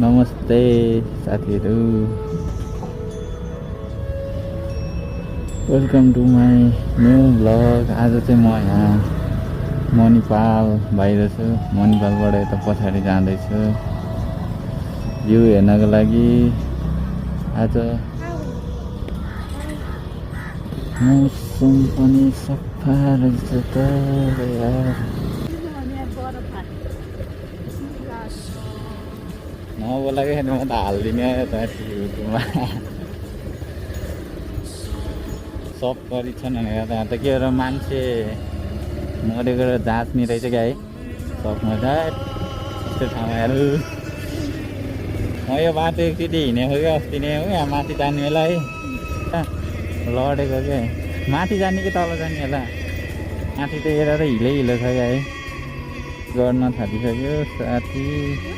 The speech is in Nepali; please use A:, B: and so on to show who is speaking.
A: नमस्ते साथीहरू, welcome to my new vlog. आज चाहिँ म यहाँ मणिपाल बाहिर छु। मणिपालबाट यता पछाडि जाँदैछु भ्यू हेर्नको लागि। आज मौसम पनि सफा रहेछ त यार। नबोलाको म त हालिदिने युट्युबमा सब गरिछन् भनेर त यहाँ त के हो र मान्छे मरेको जाँच्ने रहेछ क्या है सबमा त यस्तो ठाउँहरू। म यो बाटो एकचोटि हिँडेको क्या अस्ति नै हो, यहाँ माथि जाने बेला है लडेको क्या। माथि जाने कि तल जाने होला, माथि त हेरेर हिलै छ क्या है। गर्न थालिसक्यो साथी।